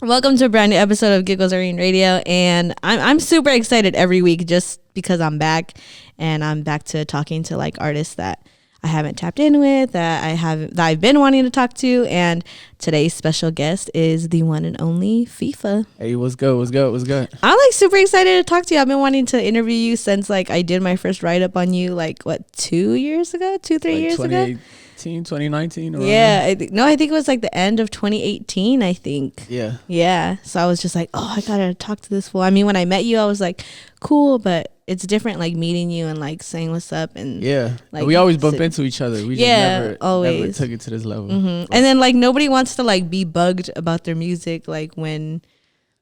Welcome to a brand new episode of Giggles, Irene Radio, and I'm super excited every week just because I'm back, and I'm back to talking to like artists that I haven't tapped in with, that I've been wanting to talk to, and today's special guest is the one and only Feefa. Hey, what's good? I'm like super excited to talk to you. I've been wanting to interview you since like I did my first write up on you like what 3 years ago. 2019 or yeah, I think it was like the end of 2018, I think. Yeah, so I was just like, oh, I gotta talk to this fool. I mean, when I met you I was like, cool, but it's different like meeting you and like saying what's up. And like we always bump into each other. We just never took it to this level. And then like nobody wants to like be bugged about their music like when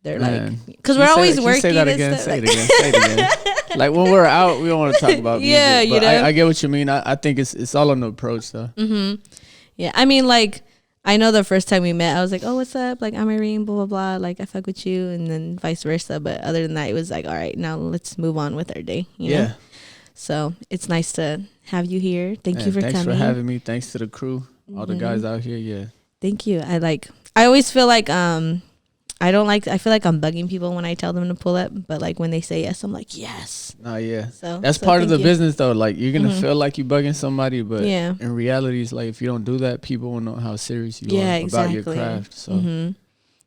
they're like, because we're always working. Say it again. Like when we're out, we don't want to talk about music. Yeah, but I get what you mean. I think it's all on the approach though. Yeah, I mean, like I know the first time we met, I was like, oh, what's up? Like, I'm Irene, blah blah blah. Like, I fuck with you, and then vice versa. But other than that, it was like, all right, now let's move on with our day. You know? So it's nice to have you here. Thank you for coming. Thanks for having me. Thanks to the crew, all the guys out here. Yeah. Thank you. I always feel like I feel like I'm bugging people when I tell them to pull up, but like when they say yes, I'm like, yes. Oh yeah. So that's part of the business though. Like you're going to feel like you're bugging somebody, but in reality, it's like if you don't do that, people won't know how serious you are about your craft. So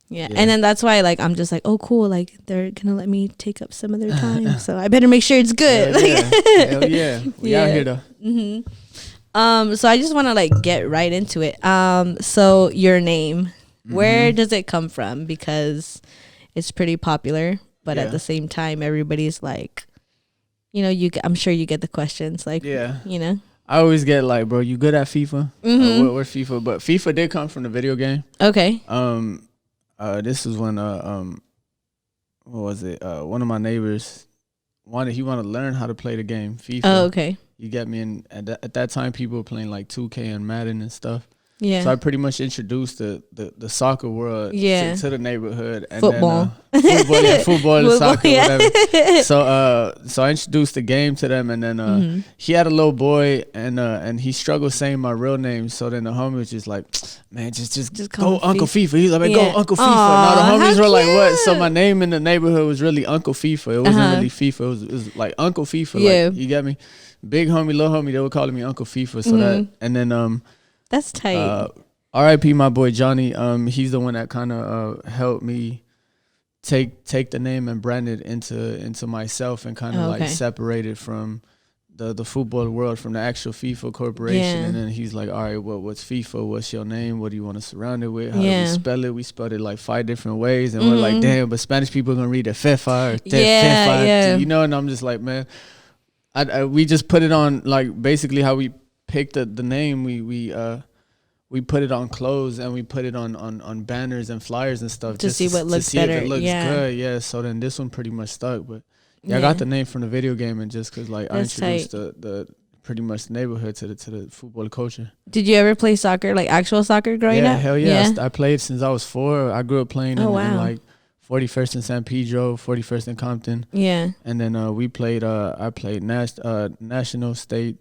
yeah. And then that's why like I'm just like, oh cool, like they're going to let me take up some of their time. So I better make sure it's good. Hell yeah. We out here though. So I just want to like get right into it. So your name, where does it come from? Because it's pretty popular, but at the same time, everybody's like, you know, I'm sure you get the questions like, you know. I always get like, bro, you good at FIFA? We're FIFA, but FIFA did come from the video game. Okay. This was when what was it? One of my neighbors wanted to learn how to play the game FIFA. Oh, okay. You get me? And at that time, people were playing like 2K and Madden and stuff. Yeah. So I pretty much introduced the soccer world to the neighborhood. And football. Then, football and soccer, whatever. So I introduced the game to them, and then he had a little boy, and he struggled saying my real name. So then the homie was just like, man, just go Uncle FIFA. He's like, man, go Uncle FIFA. Now the homies were like, what? So my name in the neighborhood was really Uncle FIFA. It wasn't really FIFA. It was like Uncle FIFA. Yeah. Like, you get me? Big homie, little homie, they were calling me Uncle FIFA. So that, and then that's tight. R.I.P. my boy Johnny. He's the one that kind of helped me take the name and brand it into myself and kind of like separate it from the football world from the actual FIFA corporation. Yeah. And then he's like, all right, what's FIFA? What's your name? What do you want to surround it with? How do we spell it? We spelled it like 5 different ways, and we're like, damn, but Spanish people are gonna read it Feefa or Feefa, you know. And I'm just like, man, we just put it on like basically how we picked the name. We put it on clothes and we put it on banners and flyers and stuff to see what looks better. If it looks good. Yeah. So then this one pretty much stuck, but I got the name from the video game, and just because like that's I introduced the pretty much neighborhood to the football culture. Did you ever play soccer, like actual soccer growing up? Hell yeah. I played since I was 4. I grew up playing in like 41st in San Pedro, 41st in Compton. Yeah. And then we played. I played national, state.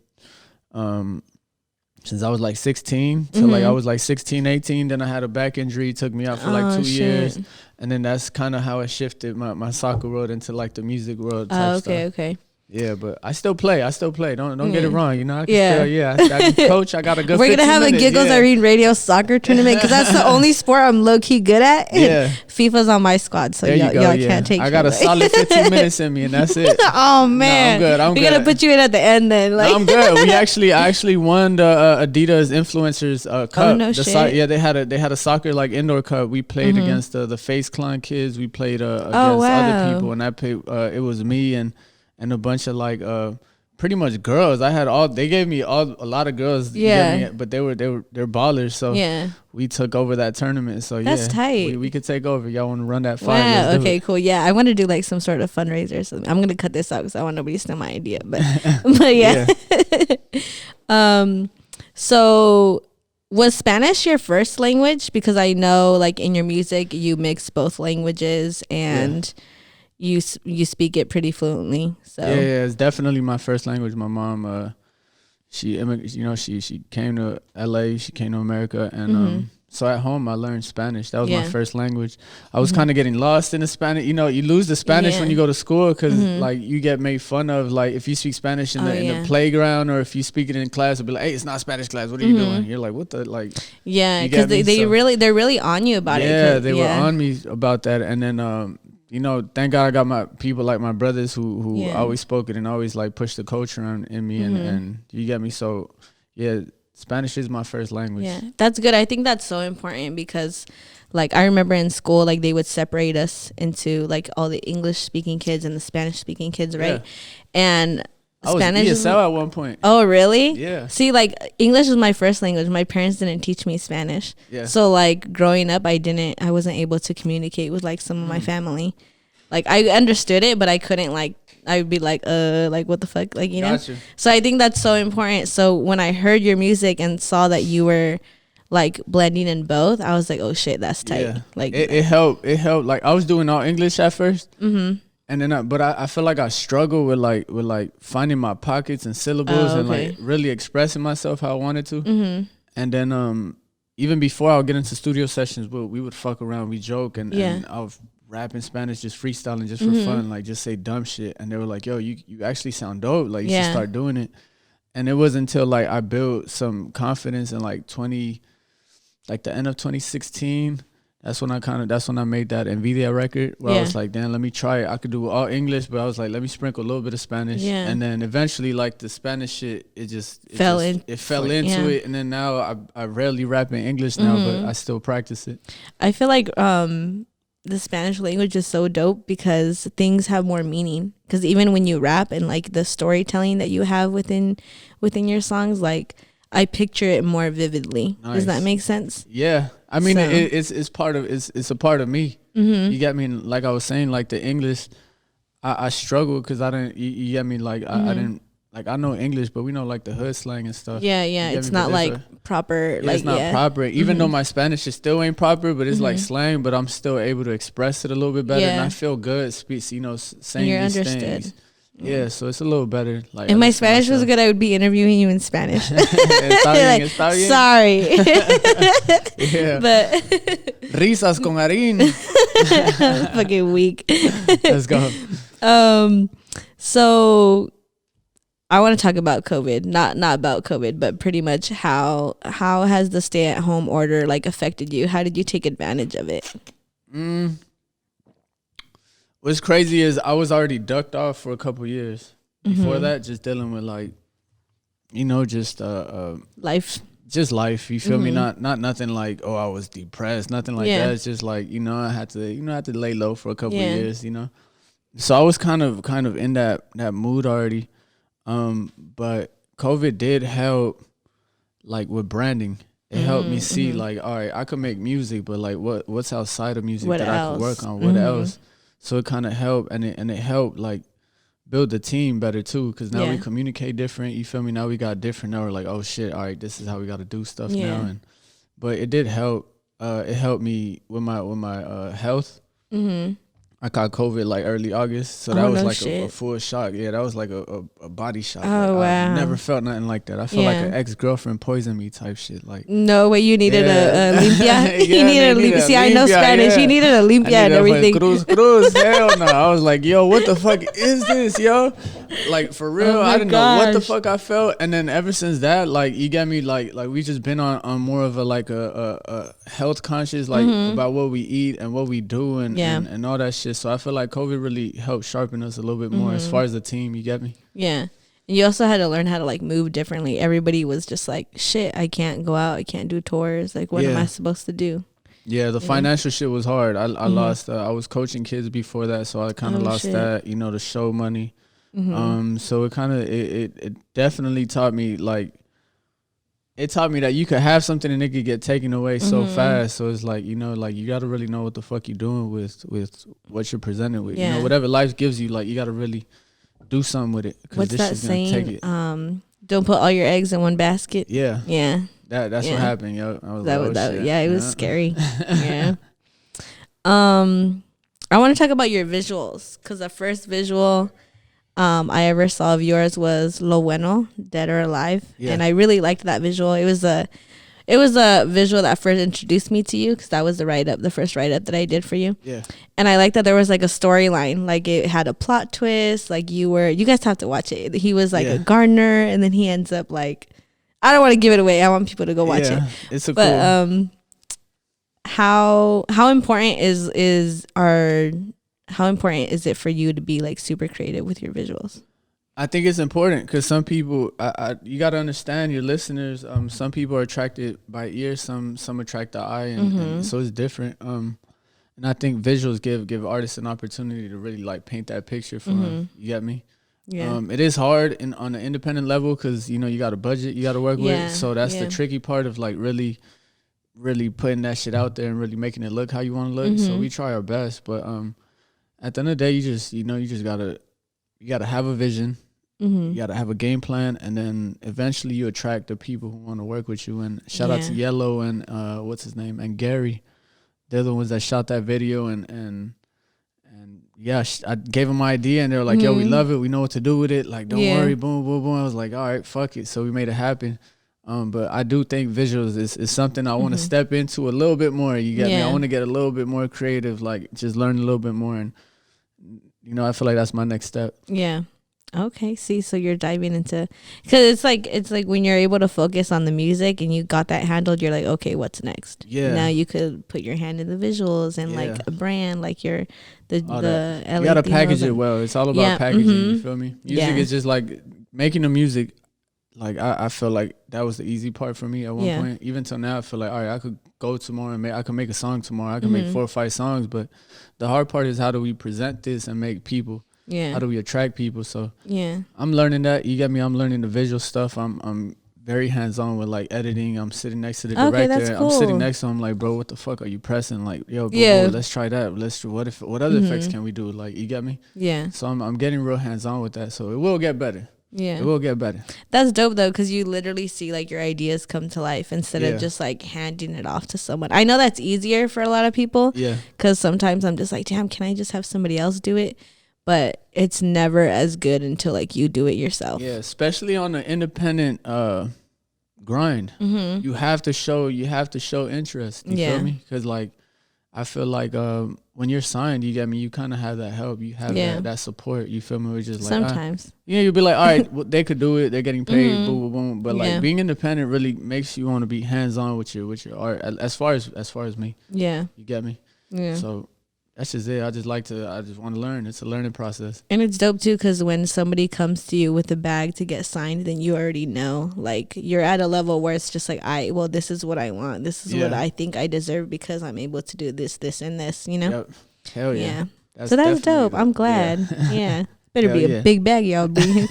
Since I was like 16 till like I was like 16, 18. Then I had a back injury, took me out for like 2 years. And then that's kind of how it shifted my soccer world into like the music world type stuff. Okay. Yeah, but I still play. Don't get it wrong. You know, I can still, I can coach. I got a good. We're gonna have a Giggles Irene Radio soccer tournament because that's the only sport I'm low key good at. Yeah, Fifa's on my squad, so y'all can't take. I got a solid 15 minutes in me, and that's it. Oh man, no, I'm good. We're gonna put you in at the end then. Like, no, I'm good. I actually won the Adidas Influencers Cup. Oh no shit. They had a soccer like indoor cup. We played against the Face Clan kids. We played against other people, and I played. It was me and a bunch of like pretty much girls. They gave me a lot of girls. Yeah. But they're ballers. So we took over that tournament. So that's tight. We could take over. Y'all want to run that fire? Wow. Okay, cool. Yeah. I want to do like some sort of fundraiser or something. I'm going to cut this out because I want nobody to steal my idea. But yeah. So was Spanish your first language? Because I know like in your music, you mix both languages and you speak it pretty fluently. So yeah, it's definitely my first language. My mom, she came to LA, she came to America, and So at home, I learned Spanish. That was my first language. I was kind of getting lost in the Spanish. You know, you lose the Spanish when you go to school because like you get made fun of. Like if you speak Spanish in the playground or if you speak it in class, it'll be like, hey, it's not Spanish class. What are you doing? You're like, what the like? Yeah, because they're really on you about it. Yeah, they were on me about that. And then you know, thank God I got my people like my brothers who always spoke it and always like pushed the culture in me and you get me. So yeah. Spanish is my first language. Yeah, that's good. I think that's so important because, like, I remember in school, like, they would separate us into, like, all the English-speaking kids and the Spanish-speaking kids, right? Yeah. And Spanish was ESL at one point. Oh, really? Yeah. See, like, English was my first language. My parents didn't teach me Spanish. Yeah. So, like, growing up, I wasn't able to communicate with, like, some of my family. Like, I understood it, but I couldn't, like, I would be like what the fuck, like, you know. Gotcha. So I think that's so important. So when I heard your music and saw that you were like blending in both, I was like, oh shit, that's tight. Yeah. Like it helped. Like I was doing all English at first, and then but I feel like I struggled with like finding my pockets and syllables and like really expressing myself how I wanted to. And then even before I would get into studio sessions, we would fuck around, we joke, and I would rap in Spanish, just freestyling just for fun, like just say dumb shit. And they were like, yo, you actually sound dope, like you should start doing it. And it wasn't until like I built some confidence in like the end of 2016, that's when I made that Nvidia record where I was like, damn, let me try it. I could do all English, but I was like, let me sprinkle a little bit of Spanish. And then eventually like the Spanish shit, it fell into it. And then now I rarely rap in English now, but I still practice it. I feel like the Spanish language is so dope because things have more meaning. Because even when you rap and like the storytelling that you have within your songs, like I picture it more vividly. Nice. Does that make sense? Yeah, I mean it's a part of me. You get me? Like I was saying, like the English, I struggle because I didn't. You get me? Like I didn't. Like I know English, but we know like the hood slang and stuff. Yeah. It's not like proper. Like it's not proper. Even though my Spanish is still ain't proper, but it's like slang. But I'm still able to express it a little bit better, and I feel good. Saying these things. Yeah, so it's a little better. Like, if my Spanish was good, I would be interviewing you in Spanish. Like, sorry. Yeah. But risas con Irene. Fucking weak. Let's go. So I want to talk about COVID, not about COVID, but pretty much how has the stay-at-home order like affected you? How did you take advantage of it? What's crazy is I was already ducked off for a couple years. Before that, just dealing with like, you know, just life. Just life. You feel me? Not nothing like, oh, I was depressed. Nothing like that. It's just like, you know, I had to lay low for a couple years. You know, so I was kind of in that mood already. But COVID did help, like with branding. It helped me see like, all right, I could make music, but like what's outside of music that I could work on? What else? So it kind of helped, and it helped like build the team better too, because now we communicate different. You feel me? Now we got different. Now we're like, oh shit, all right, this is how we got to do stuff now. But it did help. It helped me with my health. I caught COVID like early August, so that was like a full shock. Yeah, that was like a body shock. Oh, like, wow. I never felt nothing like that. I felt like an ex-girlfriend poisoned me type shit. Like, no way, you needed a limpia. He needed a limpia. See, I know Spanish. He needed a limpia and everything. Cruz. Hell no. I was like, yo, what the fuck is this, yo? Like, for real, I didn't know what the fuck I felt. And then ever since that, like, you get me, like we just been on more of a health conscious, like about what we eat and what we do and all that shit. So I feel like COVID really helped sharpen us a little bit more as far as the team. You get me? Yeah. You also had to learn how to like move differently. Everybody was just like, shit, I can't go out. I can't do tours. Like, what am I supposed to do? Yeah, the financial shit was hard. I lost. I was coaching kids before that, so I kind of lost that. You know, the show money. So it kind of it definitely taught me like. It taught me that you could have something and it could get taken away so fast. So it's like, you know, like you got to really know what the fuck you're doing with what you're presented with. You know, whatever life gives you, like you got to really do something with it. What's that saying? Don't put all your eggs in one basket. Yeah. Yeah. That's what happened, yo. I was it was scary. Yeah. I want to talk about your visuals, because the first visual I ever saw of yours was Lo Bueno, Dead or Alive, and I really liked that visual. It It was a visual that first introduced me to you, because that was the first write-up that I did for you. Yeah. And I like that there was like a storyline, like it had a plot twist. Like you guys have to watch it. He was like a gardener, and then he ends up like, I don't want to give it away. I want people to go watch it. It's a cool. How important is it for you to be like super creative with your visuals? I think it's important because some people, you got to understand your listeners. Some people are attracted by ear, some attract the eye, and so it's different. And I think visuals give artists an opportunity to really like paint that picture for them. You get me? Yeah. It is hard on the independent level because you got a budget you got to work with. So that's the tricky part of like really putting that shit out there and really making it look how you want to look. So we try our best, but at the end of the day, you just gotta have a vision. You gotta have a game plan, and then eventually you attract the people who want to work with you. And shout out to Yellow and what's his name, and Gary. They're the ones that shot that video, and yeah, I gave them my idea, and they were like, yo, we love it, we know what to do with it, like don't worry, boom boom boom. I was like, all right, fuck it. So we made it happen. But I do think visuals is something I want to step into a little bit more. You get me? I want to get a little bit more creative, like just learn a little bit more, and I feel like that's my next step. Yeah. Okay. See, so you're diving into, because it's like when you're able to focus on the music and you got that handled, you're like, okay, what's next? Yeah. Now you could put your hand in the visuals and like a brand, like the LAtinos. You gotta package it well. It's all about packaging. You feel me? Music is just like making the music. Like I feel like that was the easy part for me at one point. Even till now, I feel like, all right, I could go tomorrow and I could make a song tomorrow. I could make 4 or 5 songs, but the hard part is how do we present this and make people. Yeah. How do we attract people? So I'm learning that. You get me? I'm learning the visual stuff. I'm very hands on with like editing. I'm sitting next to the director. That's cool. I'm sitting next to him like, bro, what the fuck are you pressing? Like, yo, go, let's try that. What other effects can we do? Like, you get me? Yeah. So I'm getting real hands on with that. So it will get better. Yeah, it will get better. That's dope though, because you literally see like your ideas come to life instead of just like handing it off to someone. I know that's easier for a lot of people. Yeah, because sometimes I'm just like, damn, can I just have somebody else do it? But it's never as good until like you do it yourself. Yeah, especially on the independent grind. You have to show interest. You feel me? Because like I feel like when you're signed, you get me, you kind of have that help. You have that support. You feel me? We're just like sometimes. You'll be like, all right, well, they could do it. They're getting paid. Boom, boom, boom. But like being independent really makes you want to be hands on with your art. As far as me. Yeah. You get me? Yeah. So that's just it. I just want to learn. It's a learning process. And it's dope too, because when somebody comes to you with a bag to get signed, then you already know, like you're at a level where it's just like, this is what I want. This is what I think I deserve because I'm able to do this, and this, Yep. Hell yeah. So that's dope. I'm glad. Yeah. Better be a big bag y'all bring.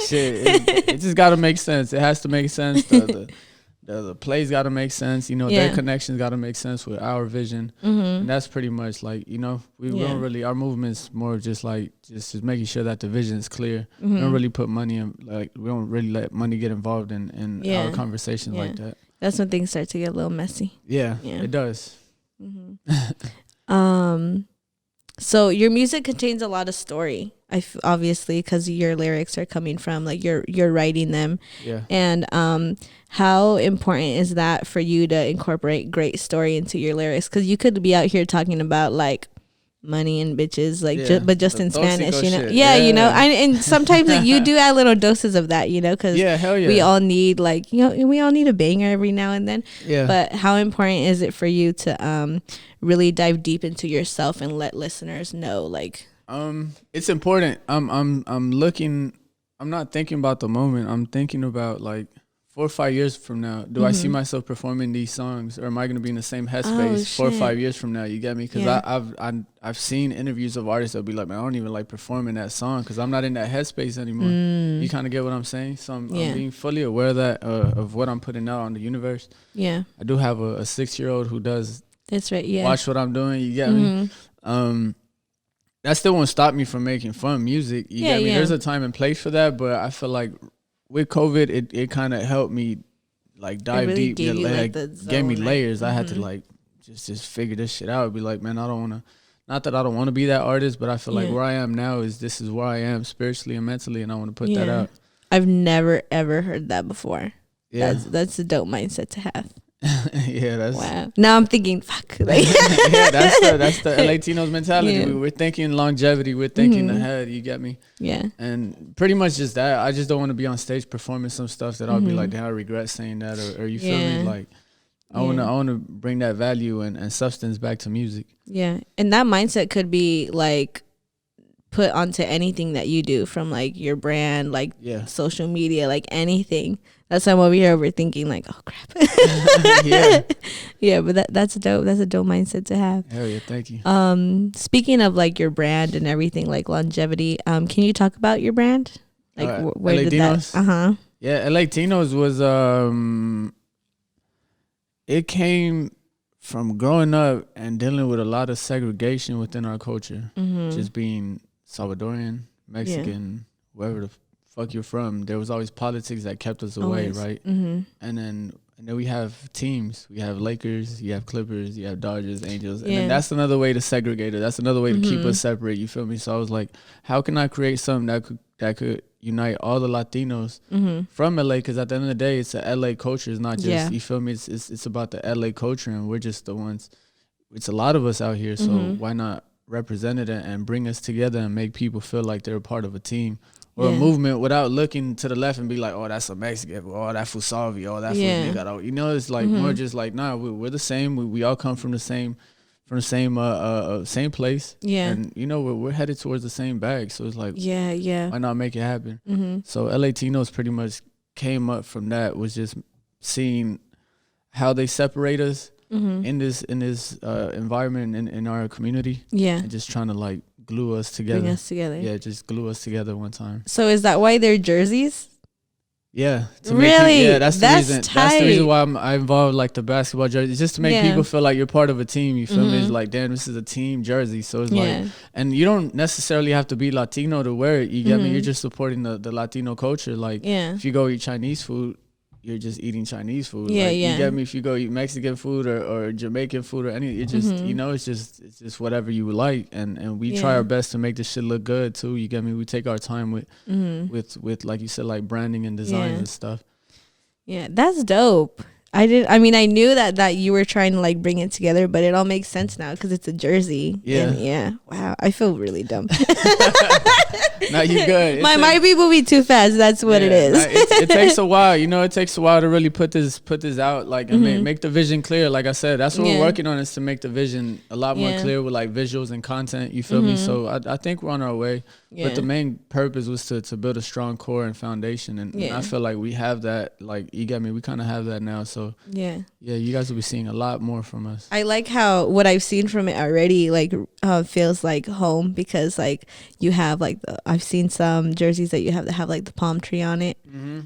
Shit. It just got to make sense. It has to make sense. The plays got to make sense, their connections got to make sense with our vision. And that's pretty much like, we don't really, our movement's more just like, just making sure that the vision is clear. We don't really put money in, like, we don't really let money get involved in our conversations like that. That's when things start to get a little messy. Yeah. It does. So your music contains a lot of story. Obviously, because your lyrics are coming from like you're writing them. Yeah. And how important is that for you to incorporate great story into your lyrics? Because you could be out here talking about like money and bitches, like but just in Spanish, shit. And sometimes like, you do add little doses of that, because we all need like we all need a banger every now and then. Yeah. But how important is it for you to really dive deep into yourself and let listeners know like? It's important. I'm looking. I'm not thinking about the moment. I'm thinking about like 4 or 5 years from now. Do I see myself performing these songs, or am I going to be in the same headspace 4 or 5 years from now? You get me? Because I've seen interviews of artists that'll be like, man, I don't even like performing that song because I'm not in that headspace anymore. You kind of get what I'm saying? So I'm being fully aware of that, of what I'm putting out on the universe. Yeah. I do have a 6-year-old who does. That's right. Yeah. Watch what I'm doing. You get me? That still won't stop me from making fun music. You get me? There's a time and place for that, but I feel like with COVID, it kind of helped me like dive deep. Gave me layers. I had to like just figure this shit out. Be like, man, I don't want to. Not that I don't want to be that artist, but I feel like where I am now this is where I am spiritually and mentally, and I want to put that out. I've never ever heard that before. Yeah. That's a dope mindset to have. Yeah, that's wow. Now I'm thinking, fuck. Like yeah, that's the LAtinos mentality. Yeah. We're thinking longevity. We're thinking ahead. You get me? Yeah. And pretty much just that. I just don't want to be on stage performing some stuff that I'll be like, damn, I regret saying that, or you feel me? Like, I wanna bring that value and substance back to music. Yeah, and that mindset could be like put onto anything that you do, from like your brand, like social media, like anything. That's why I'm over here overthinking, like, oh crap. Yeah, but that's dope. That's a dope mindset to have. Hell yeah, thank you. Speaking of like your brand and everything, like longevity, can you talk about your brand? Like where did that? Yeah, LAtinos was it came from growing up and dealing with a lot of segregation within our culture, just being Salvadorian, Mexican, wherever the fuck you're from. There was always politics that kept us away, right? And then we have teams. We have Lakers, you have Clippers, you have Dodgers, Angels, and then that's another way to segregate it. That's another way to keep us separate. You feel me? So I was like, how can I create something that could unite all the Latinos from LA? Because at the end of the day, it's a LA culture. It's not just you feel me. It's about the LA culture, and we're just the ones. It's a lot of us out here, so why not represent it and bring us together and make people feel like they're a part of a team or a movement without looking to the left and be like, oh, that's a Mexican, oh, that fool Salvi, oh, that fool nigga. You know, it's like more just like, nah, we're the same. We all come from the same place. Yeah. And you know, we're headed towards the same bag. So it's like, why not make it happen? So LAtinos pretty much came up from that, was just seeing how they separate us in this environment in our community. Yeah. And just trying to like glue us together. Bring us together. Yeah, just glue us together one time. So is that why they're jerseys? Yeah. Really? That's the reason. Tight. That's the reason why I involved like the basketball jersey, just to make people feel like you're part of a team. You feel me? It's like, damn, this is a team jersey. So it's like, and you don't necessarily have to be Latino to wear it. You get me? You're just supporting the Latino culture. Like, if you go eat Chinese food, you're just eating Chinese food. You get me? If you go eat Mexican food or Jamaican food or any, it just you know, it's just whatever you would like, and we try our best to make this shit look good too. You get me? We take our time with like you said, like branding and designs and stuff. Yeah, that's dope. I knew that you were trying to like bring it together, but it all makes sense now because it's a jersey. Yeah. Wow, I feel really dumb. No, you good. My beat will be too fast. That's what it is. It takes a while. You know, it takes a while to really put this out, like, and make the vision clear. Like I said, that's what we're working on, is to make the vision a lot more clear with like visuals and content. You feel me? So I think we're on our way. But the main purpose was to build a strong core and foundation, and I feel like we have that. Like, you get me? We kind of have that now. So you guys will be seeing a lot more from us. I like how what I've seen from it already like feels like home, because like you have like I've seen some jerseys that you have that have like the palm tree on it,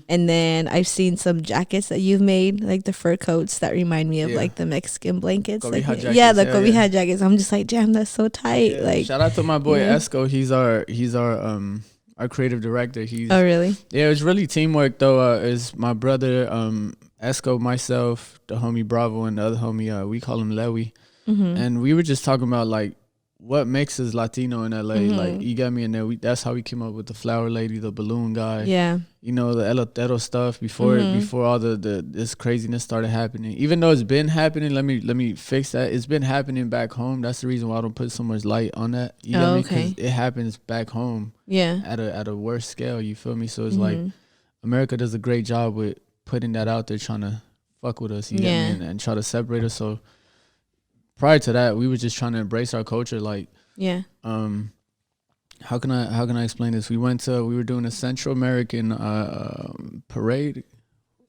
and then I've seen some jackets that you've made, like the fur coats that remind me of like the Mexican blankets. Like, jackets, the Cobija jackets. I'm just like, damn, that's so tight. Like, shout out to my boy Esco. He's our creative director. Oh really? Yeah, it's really teamwork though. Is my brother Esco, myself, the homie Bravo, and the other homie, we call him Lewy. And we were just talking about like what makes us Latino in LA. Like, you got me in there. That's how we came up with the flower lady, the balloon guy. Yeah. You know, the elotero stuff before all the this craziness started happening. Even though it's been happening, let me fix that. It's been happening back home. That's the reason why I don't put so much light on that. You got me? Because it happens back home. Yeah. At a worse scale. You feel me? So it's like America does a great job with putting that out there, trying to fuck with us. You get me? And try to separate us. So prior to that, we were just trying to embrace our culture. Like, how can I explain this? We were doing a Central American parade.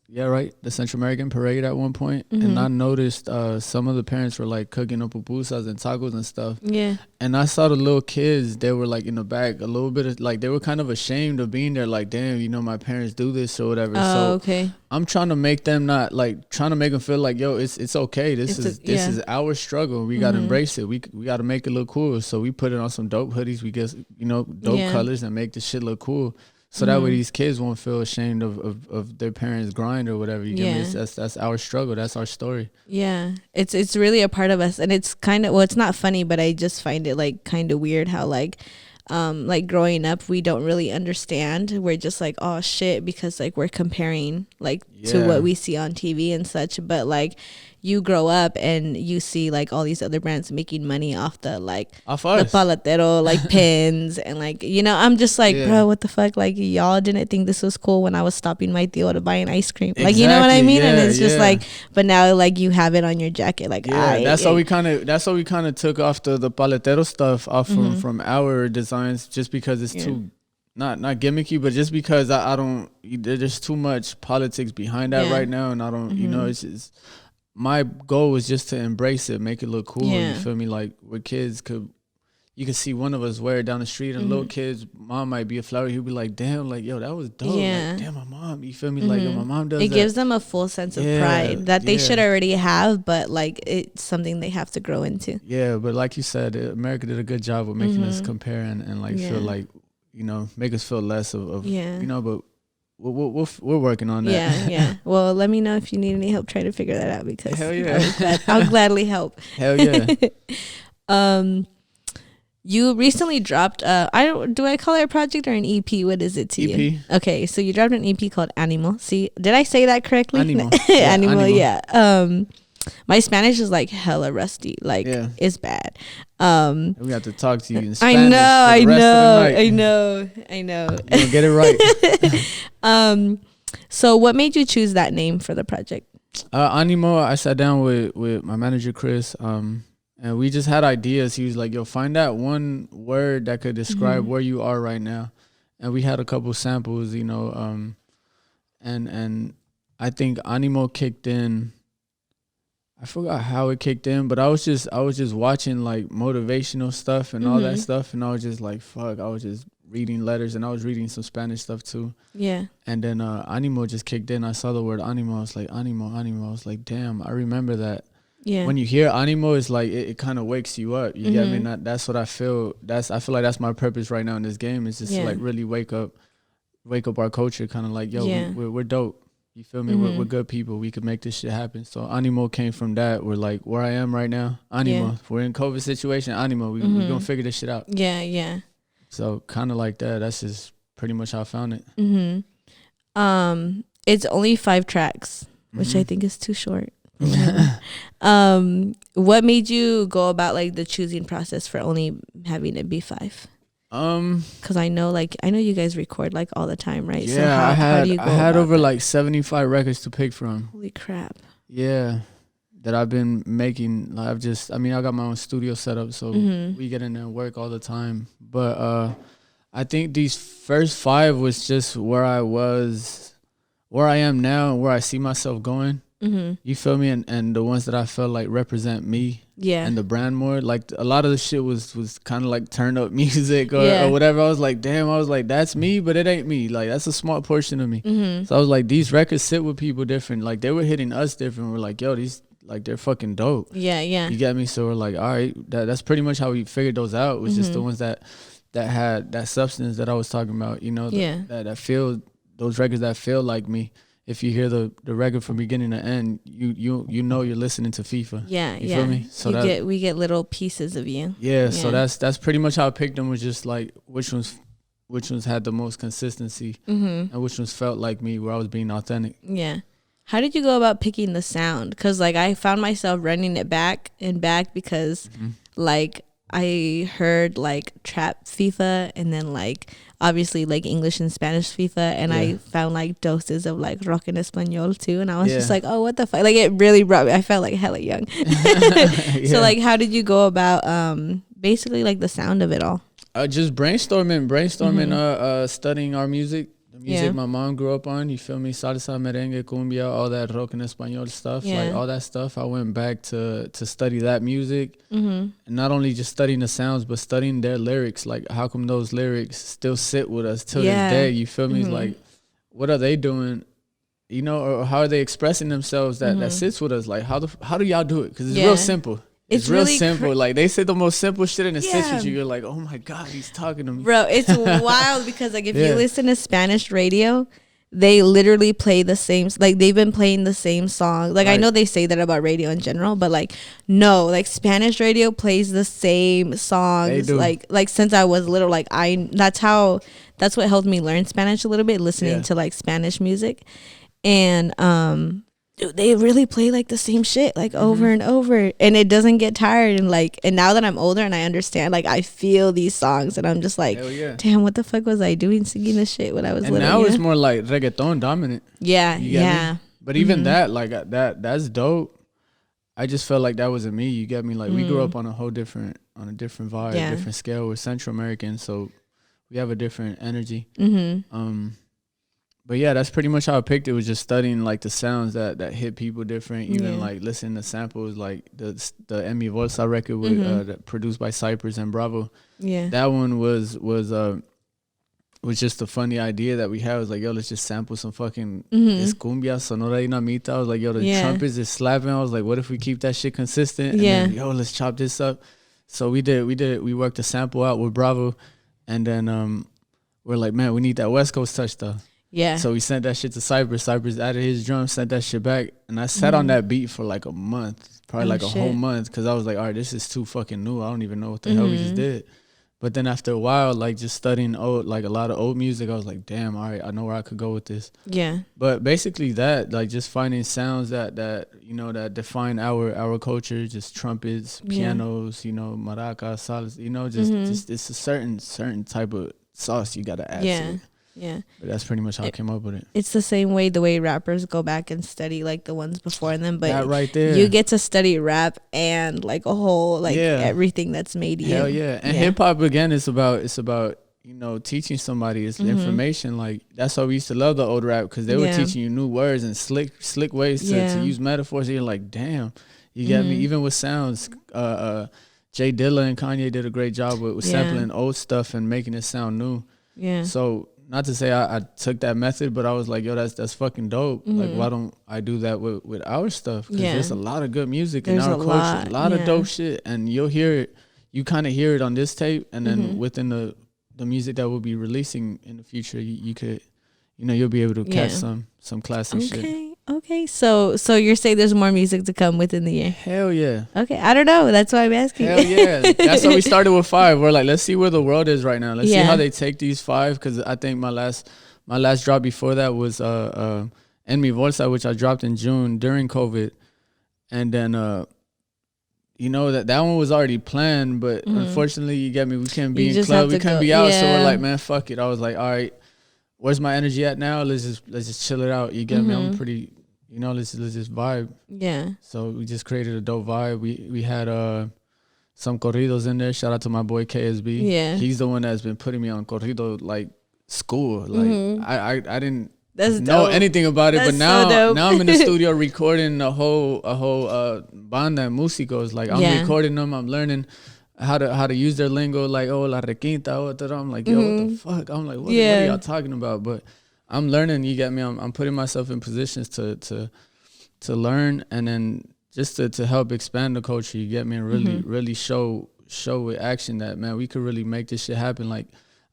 Yeah, right. The Central American parade at one point. And I noticed some of the parents were like cooking up pupusas and tacos and stuff. Yeah. And I saw the little kids, they were like in the back, a little bit of like, they were kind of ashamed of being there. Like, damn, you know, my parents do this or whatever. I'm trying to make them trying to make them feel like, yo, it's okay. This is our struggle. We got to embrace it. We got to make it look cool. So we put it on some dope hoodies. We get, you know, dope colors and make the shit look cool. So that way these kids won't feel ashamed of their parents' grind or whatever. You get me? That's our struggle. That's our story. Yeah. It's really a part of us. And it's kind of, well, it's not funny, but I just find it like kind of weird how like like growing up, we don't really understand. We're just like, oh shit, because like we're comparing like to what we see on TV and such. But like you grow up and you see like all these other brands making money off the like the paletero like pins and like, you know, I'm just like, bro, what the fuck? Like y'all didn't think this was cool when I was stopping my tío to buy an ice cream. Like, you know what I mean? And it's just like, but now like you have it on your jacket. Like, that's how we kind of took off the paletero stuff off from our designs, just because it's too not gimmicky, but just because I don't, there's too much politics behind that right now, and I don't, you know, it's just, my goal was just to embrace it, make it look cool. You feel me? Like where kids you could see one of us wear it down the street, and little kids, mom might be a flower. He'll be like, damn, like, yo, that was dope. Like, damn, my mom, you feel me? Like, yo, my mom does that. It gives them a full sense of pride that they should already have, but like it's something they have to grow into. Yeah, but like you said, America did a good job of making us compare and like feel like, you know, make us feel less of you know, but we're working on that. Yeah. Well, let me know if you need any help trying to figure that out, because I'll gladly help. Hell yeah. You recently dropped do I call it a project or an EP? What is it to you? Okay, so you dropped an EP called Animo. See, did I say that correctly? Animo. Animo, yeah. My Spanish is like hella rusty. Like it's bad. We have to talk to you in Spanish. I know. You don't get it right. So what made you choose that name for the project? Animo, I sat down with my manager Chris, and we just had ideas. He was like, yo, find that one word that could describe where you are right now. And we had a couple samples, you know, and I think Animo kicked in. I forgot how it kicked in, but I was just watching like motivational stuff and all that stuff, and I was just like, fuck, I was just reading letters, and I was reading some Spanish stuff too. Yeah. And then Animo just kicked in. I saw the word Animo. I was like, Animo. I was like, damn, I remember that. Yeah. When you hear Animo, it's like it kind of wakes you up. You get me? That's what I feel. I feel like that's my purpose right now in this game. Is just to like really wake up our culture. Kind of like, yo, we're dope. You feel me? We're good people. We could make this shit happen. So Animo came from that. We're like where I am right now. Animo. If we're in COVID situation, Animo. We gonna figure this shit out. Yeah. So kind of like that. That's just pretty much how I found it. It's only 5 tracks, which I think is too short. What made you go about like the choosing process for only having it be 5? Because I know you guys record like all the time, right? Yeah, so how do you go I had over that? Like 75 records to pick from. Holy crap. Yeah, that I've been making. I got my own studio set up, so we get in there and work all the time. But I think these first 5 was just where I am now and where I see myself going. You feel me? And the ones that I felt like represent me and the brand more. Like a lot of the shit was kind of like turn up music or whatever. I was like, damn, that's me, but it ain't me. Like that's a small portion of me. So I was like, these records sit with people different. Like they were hitting us different. We're like, yo, these like they're fucking dope. Yeah. You get me? So we're like, all right, that's pretty much how we figured those out. It was just the ones that had that substance that I was talking about, you know, that feel, those records that feel like me. If you hear the record from beginning to end, you know you're listening to Feefa. Yeah, you feel me? So we get little pieces of you. Yeah, so that's pretty much how I picked them. Was just like which ones had the most consistency and which ones felt like me, where I was being authentic. Yeah. How did you go about picking the sound? Because like I found myself running it back and back because like I heard like trap Feefa and then like obviously like English and Spanish Feefa, and I found like doses of like rock en español too, and I was just like, oh, what the fuck, like it really brought me, I felt like hella young. So like how did you go about basically like the sound of it all? Just brainstorming studying our music, the music my mom grew up on, you feel me, salsa, merengue, cumbia, all that rock en español stuff, like all that stuff. I went back to study that music, and not only just studying the sounds, but studying their lyrics. Like how come those lyrics still sit with us till this day, you feel me? Like what are they doing, you know, or how are they expressing themselves that sits with us? Like how do y'all do it? Because it's real simple. It's real really simple. Like they say the most simple shit and it sits with you. You're like, oh my God, he's talking to me. Bro, it's wild because like if you listen to Spanish radio, they literally play the same, like they've been playing the same song. Like I know they say that about radio in general, but like no, like Spanish radio plays the same songs. Like since I was little, like that's what helped me learn Spanish a little bit, listening to like Spanish music. And dude, they really play like the same shit like over and over, and it doesn't get tired. And now that I'm older and I understand, like I feel these songs and I'm just like, damn, what the fuck was I doing singing this shit when I was little? And now it's more like reggaeton dominant. Yeah. But even that, like that's dope. I just felt like that wasn't me. You get me? Like we grew up on a different vibe, different scale. We're Central American, so we have a different energy. But yeah, that's pretty much how I picked it. Was just studying like the sounds that hit people different. Even like listening to samples, like the Emi Bolsa record with produced by Cypress and Bravo. Yeah, that one was just a funny idea that we had. It was like, yo, let's just sample some fucking this cumbia sonora dinamita. I was like, yo, the trumpets is slapping. I was like, what if we keep that shit consistent? And then, yo, let's chop this up. So we worked the sample out with Bravo, and then we're like, man, we need that West Coast touch though. Yeah. So we sent that shit to Cypress. Cypress added his drums, sent that shit back. And I sat on that beat for like a month, probably a whole month. Because I was like, all right, this is too fucking new. I don't even know what the hell we just did. But then after a while, like just studying a lot of old music, I was like, damn, all right, I know where I could go with this. Yeah. But basically that, like just finding sounds that that define our culture, just trumpets, pianos, maracas, salas, just it's a certain type of sauce you got to add to it. Yeah, but that's pretty much how I came up with it. It's the same way the way rappers go back and study like the ones before them, but that right there, you get to study rap and like a whole everything that's made you. Hell yeah, and hip hop again, it's about teaching somebody. It's information. Like that's why we used to love the old rap, because they were teaching you new words and slick ways to use metaphors. And you're like, damn, you get me. Even with sounds, Jay Dilla and Kanye did a great job with sampling old stuff and making it sound new. Yeah. So. Not to say I took that method, but I was like, yo, that's fucking dope. Like, why don't I do that with our stuff? Because there's a lot of good music in our culture, a lot of dope shit. And you'll hear it, you kind of hear it on this tape. And then within the music that we'll be releasing in the future, you could, you'll be able to catch some classic shit. Okay, so you're saying there's more music to come within the year? Hell yeah. Okay, I don't know. That's why I'm asking. Hell yeah. That's why we started with 5. We're like, let's see where the world is right now. Let's see how they take these 5. Because I think my last drop before that was Enmi Bolsa, which I dropped in June during COVID. And then that one was already planned, but unfortunately, you get me, we can't be in club, we can't be out. So we're like, man, fuck it. I was like, all right, where's my energy at now? Let's just chill it out. You get me? I'm pretty, let's just vibe. Yeah. So we just created a dope vibe. We had some corridos in there. Shout out to my boy KSB. Yeah. He's the one that's been putting me on corrido like school. Like I didn't know anything about it, but now I'm in the studio recording a whole banda de músicos. Like I'm recording them. I'm learning how to use their lingo, like la requinta. I'm like, yo, what the fuck? I'm like, what are y'all talking about? But I'm learning. You get me? I'm putting myself in positions to learn, and then just to help expand the culture. You get me? And really show with action that, man, we could really make this shit happen. Like,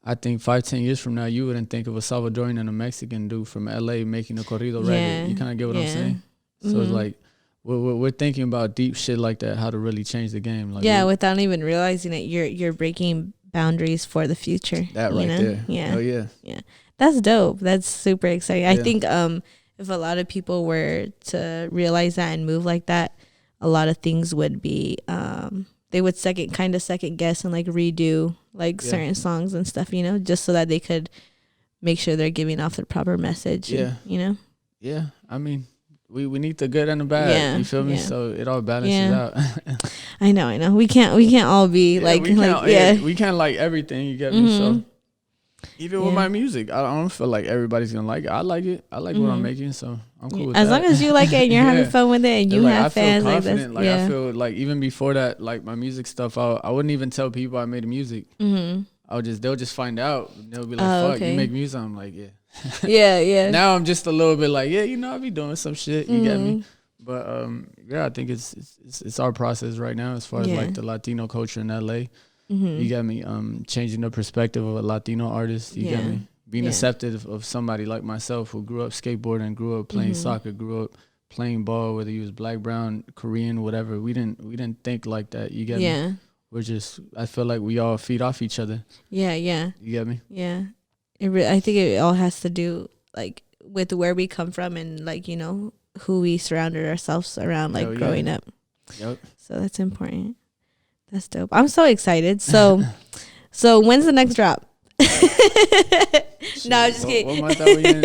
I think 5-10 years from now, you wouldn't think of a Salvadorian and a Mexican dude from LA making a corrido record. You kind of get what I'm saying? So it's like, we're thinking about deep shit like that, how to really change the game. Like, without even realizing it, you're breaking boundaries for the future. That right there. Yeah. Oh yeah. Yeah. That's dope. That's super exciting. I think if a lot of people were to realize that and move like that, a lot of things would be they would second guess and like redo like certain songs and stuff, just so that they could make sure they're giving off the proper message. Yeah. And, Yeah. I mean, we need the good and the bad. You feel me? So it all balances out. I know. We can't all be we can't like everything. You get me? So even with my music, I don't feel like everybody's gonna like it. I like it. I like what I'm making, so I'm cool with as that. long as you like it and you're having fun with it and you have fans. I feel like even before that, like my music stuff, I wouldn't even tell people I made music. They'll just find out. They'll be like, fuck, you make music? I'm like, yeah. Yeah. Now I'm just a little bit like, I'll be doing some shit. You get me? But I think it's our process right now as far as like the Latino culture in LA. You get me? Changing the perspective of a Latino artist. You get me? being accepted of somebody like myself who grew up skateboarding, grew up playing soccer, grew up playing ball, whether you was black, brown, Korean, whatever. We didn't think like that. You get me? We're just, I feel like we all feed off each other. Yeah. You get me? Yeah. I think it all has to do like with where we come from and like, you know, who we surrounded ourselves around like growing up. Yep. So that's important. That's dope. I'm so excited. So when's the next drop? No, I'm just kidding. What month are we in?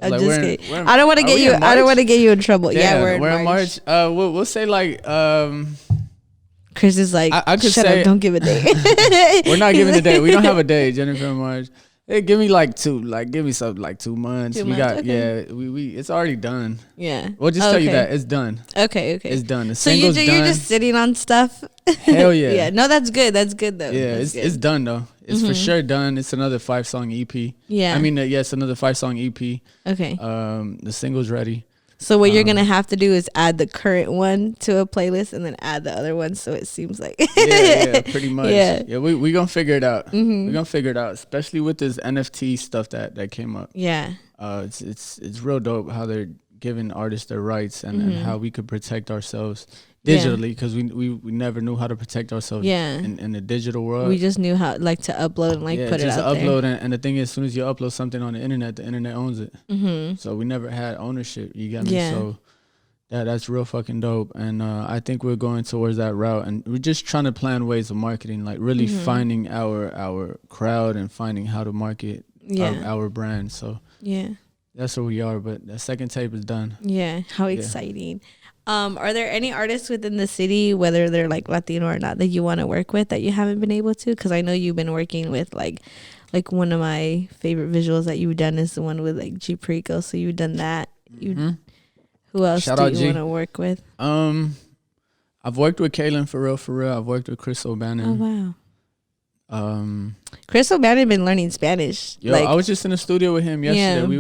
I'm like, just kidding. I don't want to get you. I don't want to get you in trouble. Damn, we're in March. We'll say like. Chris is like, I could shut up. Don't give a date. We're not giving a date. We don't have a date. Jennifer in March. Hey, give me like 2. Like, give me something like 2 months. We got we it's already done. Yeah. We'll just tell you that it's done. Okay. It's done. The so you're just sitting on stuff. Hell yeah. Yeah. No, that's good. That's good though. Yeah, it's done though. It's for sure done. It's another 5-song EP. Yeah. I mean, it's another 5-song EP. Okay. The single's ready. So what you're gonna have to do is add the current one to a playlist and then add the other one, so it seems like yeah, pretty much. Yeah, we gonna figure it out. We gonna figure it out, especially with this NFT stuff that came up. Yeah. It's real dope how they're giving artists their rights and how we could protect ourselves digitally, because we never knew how to protect ourselves in the digital world. We just knew how like to upload and like put it out there. Upload and the thing is, as soon as you upload something on the internet owns it. So we never had ownership. You get me? So that's real fucking dope. And I think we're going towards that route, and we're just trying to plan ways of marketing, like really finding our crowd and finding how to market our brand. So that's where we are. But the second tape is done. Yeah, how exciting. Are there any artists within the city, whether they're like Latino or not, that you want to work with that you haven't been able to? Because I know you've been working with like one of my favorite visuals that you've done is the one with like G Perico. So you've done that. Who else do you want to work with? I've worked with Kaylin for real. I've worked with Chris O'Bannon. Oh wow. Chris O'Bannon been learning Spanish. Yo, I was just in the studio with him yesterday. We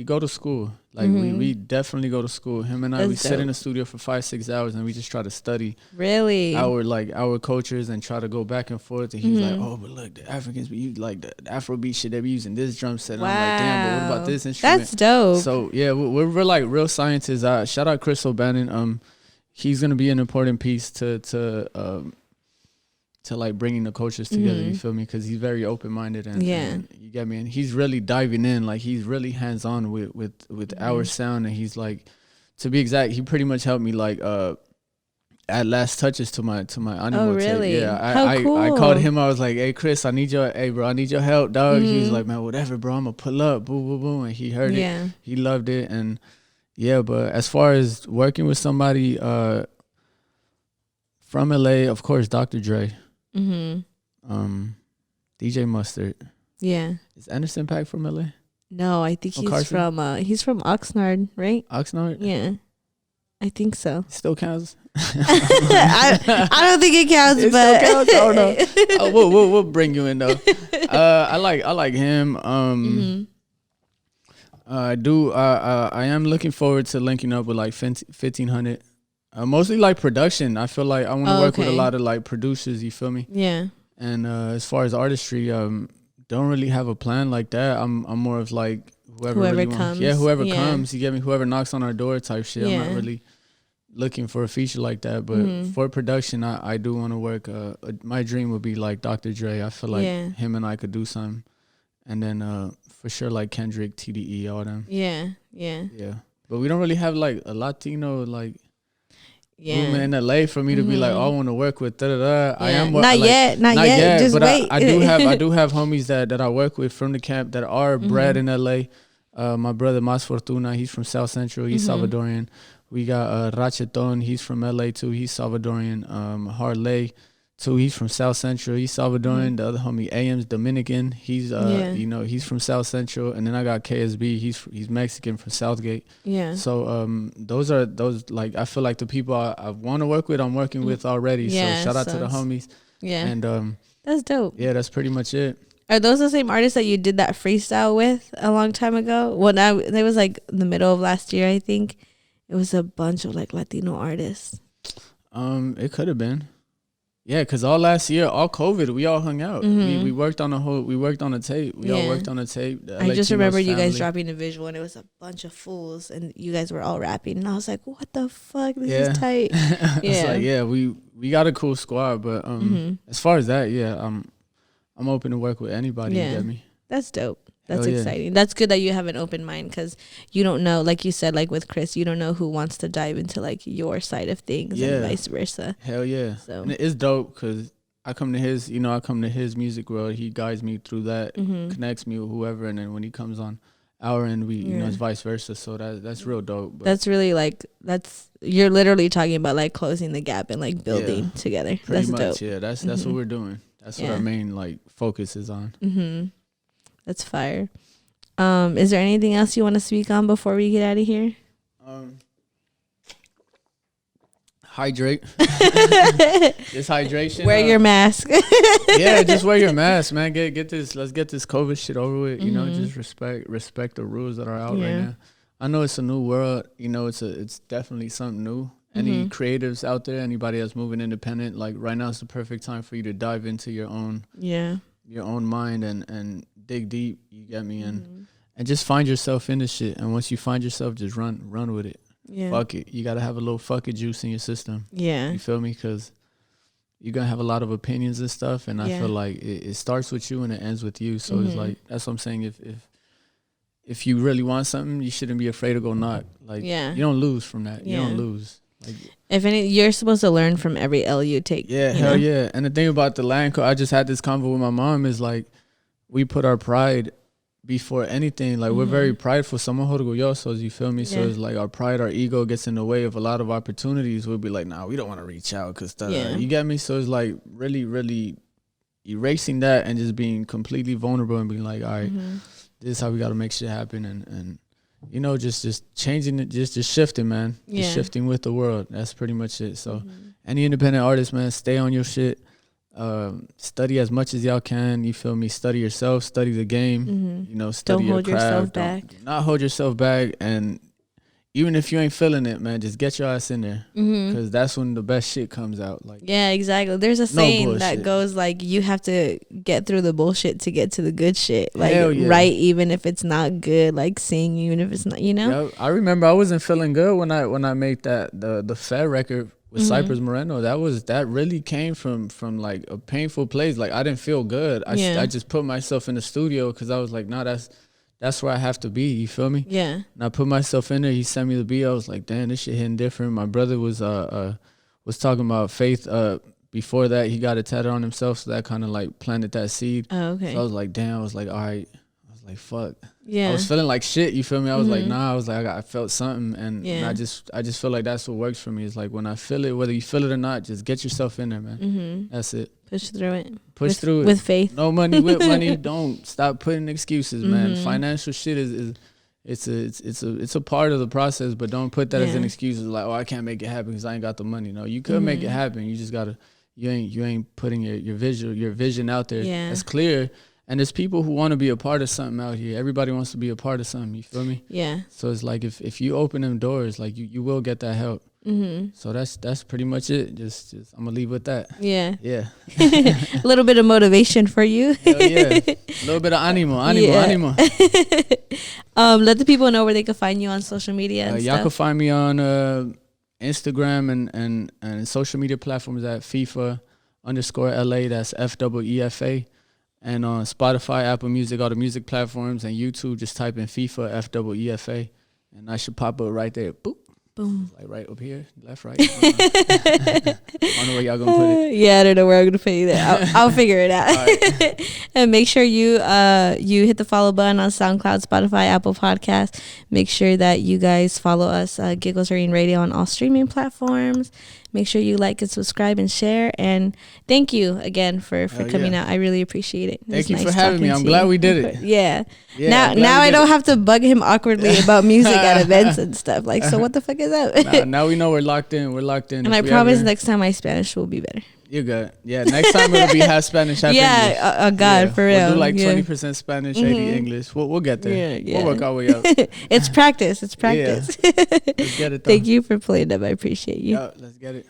go to school. Like we definitely go to school. Him and I, we sit in the studio for 5-6 hours and we just try to study our cultures and try to go back and forth. And he's like, oh, but look, the Africans be use like the Afrobeat shit, they be using this drum set. And I'm like, damn, but what about this instrument? That's dope. So yeah, we're like real scientists. Shout out Chris O'Bannon. He's gonna be an important piece to like bringing the cultures together, you feel me? Because he's very open-minded and you get me? And he's really diving in, like he's really hands-on with our sound. And he's like, to be exact, he pretty much helped me like add last touches to my Animo really? tape. Yeah, cool. I called him. I was like, hey Chris, I need your help, dog. He was like, man, whatever, bro, I'm gonna pull up, boom, boom, boom. And he heard it, he loved it. And yeah, but as far as working with somebody from LA, of course, Dr. Dre. DJ Mustard. Yeah. Is Anderson .Paak from LA? No, I think he's from Oxnard, right? Oxnard? Yeah. I think so. Still counts? I don't think it counts, it but still counts? Oh no. We'll bring you in though. I like him. I am looking forward to linking up with like 1500. Mostly like production. I feel like I want to work with a lot of like producers, you feel me? Yeah. And as far as artistry, don't really have a plan like that. I'm more of like whoever really comes. Whoever comes, you get me? Whoever knocks on our door type shit. I'm not really looking for a feature like that. But for production, I do want to work. My dream would be like Dr. Dre. I feel like him and I could do something. And then for sure like Kendrick, TDE, all them. Yeah. But we don't really have like a Latino like movement in LA for me to be like, oh, I want to work with I am not yet. Just but wait. I do have homies that I work with from the camp that are bred in LA. My brother Mas Fortuna, he's from South Central, he's Salvadorian. We got Racheton, he's from LA too, he's Salvadorian. Harley too, he's from South Central, he's Salvadorian. The other homie AM's Dominican, he's he's from South Central. And then I got KSB, he's Mexican from Southgate. Yeah. So those like I feel like the people I want to work with, I'm working with already. So shout out to the homies. Yeah. And that's dope. Yeah, that's pretty much it. Are those the same artists that you did that freestyle with a long time ago? Well, now it was like the middle of last year, I think. It was a bunch of like Latino artists. It could have been. Yeah, because all last year, all COVID, we all hung out. We worked on a tape. We all worked on a tape. I just remember you guys dropping a visual, and it was a bunch of fools, and you guys were all rapping, and I was like, what the fuck? This is tight. It's like, we got a cool squad, but as far as that, I'm open to work with anybody. You get me? That's dope. That's exciting. That's good that you have an open mind, because you don't know, like you said, like with Chris, you don't know who wants to dive into like your side of things and vice versa. Hell yeah. So and it's dope because I come to his music world. He guides me through that, connects me with whoever, and then when he comes on our end, we you know, it's vice versa. So that's real dope. But that's really like you're literally talking about like closing the gap and like building together. That's much, dope. Yeah, that's what we're doing. That's what our main like focus is on. That's fire. Is there anything else you want to speak on before we get out of here? Hydrate. Just hydration. Wear your mask. Just wear your mask, man. Get this. Let's get this COVID shit over with. You know, just respect the rules that are out right now. I know it's a new world. You know, it's definitely something new. Any creatives out there, anybody that's moving independent, like right now is the perfect time for you to dive into your own mind and dig deep. You get me? And just find yourself in this shit. And once you find yourself, just run with it. Fuck it. You gotta have a little fuck it juice in your system. You feel me? Because you're gonna have a lot of opinions and stuff, and I feel like it starts with you and it ends with you. So it's like, that's what I'm saying. If you really want something, you shouldn't be afraid to go knock. Like, you don't lose from that. You don't lose. Like, if any, you're supposed to learn from every L you take. Hell yeah. And the thing about the land code, I just had this convo with my mom, is like, we put our pride before anything. Like, we're very prideful. Someone orgullosos, you feel me? So it's like our pride, our ego gets in the way of a lot of opportunities. We'll be like, nah, we don't want to reach out because you get me? So it's like really, really erasing that and just being completely vulnerable and being like, all right, this is how we got to make shit happen. And you know, just changing it, just shifting, man. Just shifting with the world. That's pretty much it. So any independent artist, man, stay on your shit. Study as much as y'all can. You feel me? Study yourself, study the game. You know, study your craft. Don't hold yourself back. Do not hold yourself back. And even if you ain't feeling it, man, just get your ass in there, because that's when the best shit comes out. Like, exactly. There's a saying that goes like, you have to get through the bullshit to get to the good shit. Like, right, even if it's not good, like sing, even if it's not, you know. I remember I wasn't feeling good when I made that the Fed record with Cypress Moreno. That really came from like a painful place. Like, I didn't feel good. I just put myself in the studio because I was like, nah, that's where I have to be. You feel me? Yeah. And I put myself in there. He sent me the beat. I was like, damn, this shit hitting different. My brother was talking about Faith. Before that, he got it tatted on himself, so that kind of like planted that seed. Oh, okay. So I was like, damn. I was like, all right. I was like, fuck. Yeah. I was feeling like shit. You feel me? I was like, nah. I was like, I felt something, and I just feel like that's what works for me. It's like, when I feel it, whether you feel it or not, just get yourself in there, man. That's it. Push through it. Push through it with faith. No money with money. Don't stop putting excuses, man. Financial shit is it's a part of the process, but don't put that as an excuse. Like, oh, I can't make it happen because I ain't got the money. No, you could make it happen. You just gotta. You ain't putting your vision out there. It's clear. And there's people who want to be a part of something out here. Everybody wants to be a part of something. You feel me? Yeah. So it's like, if you open them doors, like you will get that help. So that's pretty much it. Just I'm gonna leave with that. Yeah. Yeah. A little bit of motivation for you. Hell yeah. A little bit of animo. Let the people know where they can find you on social media. And y'all can find me on Instagram and social media platforms at Feefa_LA. That's FEEFA. And on Spotify, Apple Music, all the music platforms, and YouTube, just type in Feefa, FEEFA, and I should pop up right there. Boop. Boom. Like right up here, left, right. I don't know where y'all gonna put it. Yeah, I don't know where I'm gonna put it. I'll figure it out. Right. And make sure you hit the follow button on SoundCloud, Spotify, Apple Podcasts. Make sure that you guys follow us, Giggles Irene Radio, on all streaming platforms. Make sure you like and subscribe and share. And thank you again for coming out. I really appreciate it. Thank you for having me. I'm glad we did it. Yeah. Now I don't have to bug him awkwardly about music at events and stuff. Like, so what the fuck is up? Now we know we're locked in. We're locked in. And I promise next time my Spanish will be better. You're good. Yeah, next time it'll be half Spanish, half English. God, for real. We'll do like 20% Spanish, 80 English. We'll get there. We'll work our way up. It's practice. Let's get it, though. Thank you for playing them. I appreciate you. Let's get it.